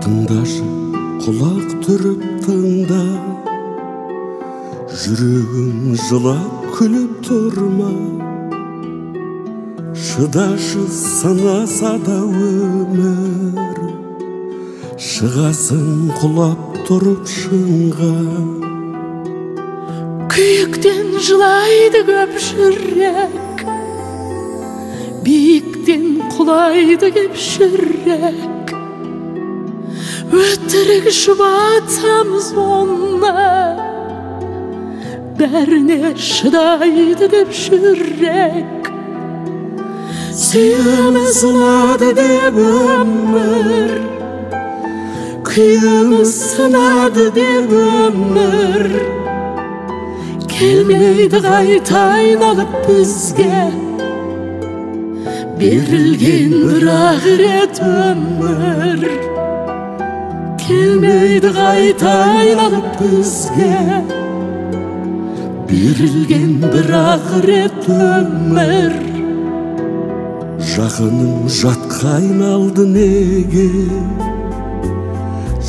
Тыңдашы, құлақ түріп тыңда, жүрегім жылап күліп тұрма. Шыдашы, сынаса да өмір, шығасың құлап тұрып шыңға. Күйіктен жылайды көп жүрек, биіктен құлайды кеп жүрек. Өтірік жұбатамыз онна, бәріне шыдайды деп жүрек. Сүйіміз ұнады деп өмір, күйіміз сынады деп өмір. Келмейді қайта айналып бізге, берілген бір ақырет өмір. Келмейді қайта айналып бізге, берілген бір ақырет өмір. Жақыным жатқа айналды неге,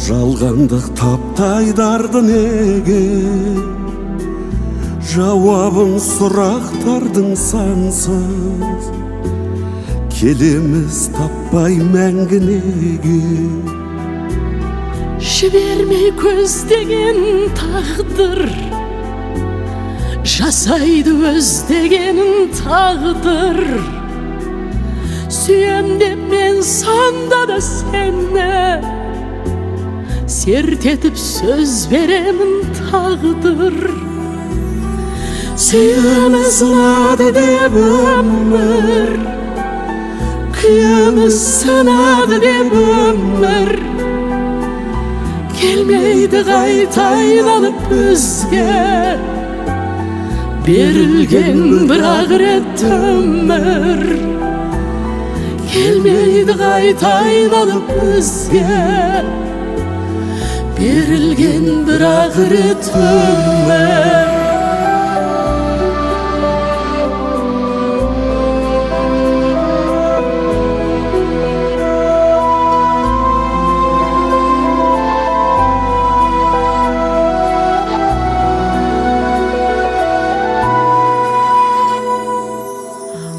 жалғандық таптайдарды неге. Жауабын сұрақтардың сансыз, келеміз таппай мәңгі неге. Жібермей көздеген тағдыр, жасайды өздегенін тағдыр. Сүйем деп мен сонда да сені, серт етіп сөз беремін тағдыр. Сүйеміз ұнады деп өмір, күйіміз сынады деп өмір. Келмейді қайта айналып бізге, берілген бір ақырет өмір. Келмейді қайта айналып бізге, берілген бір ақырет өмір.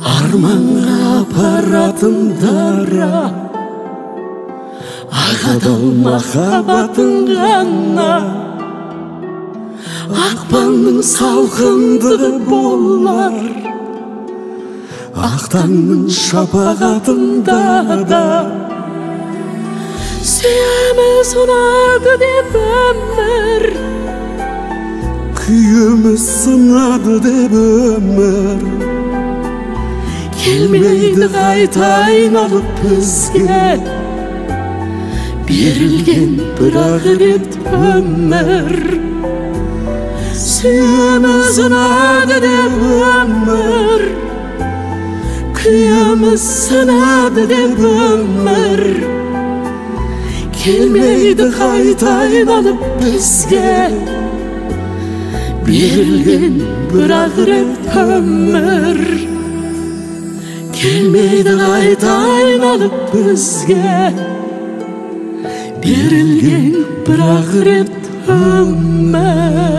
Арманға апаратын дара, ағадал махаббатың ғана. Ақпанның салқындығы болар, ақтаңның шапағатында да. Сүйеміз ұнады деп өмір, күйіміз сынады деп өмір. Келмейді қайта айналып бізге, берілген бір ақырет өмір. Сүйеміз ұнады деп өмір, күйіміз сынады деп өмір. Келмейді қайта айналып бізге, берілген бір ақырет өмір. Келмейді қайта айналып бізге, берілген бір ақырет өмір.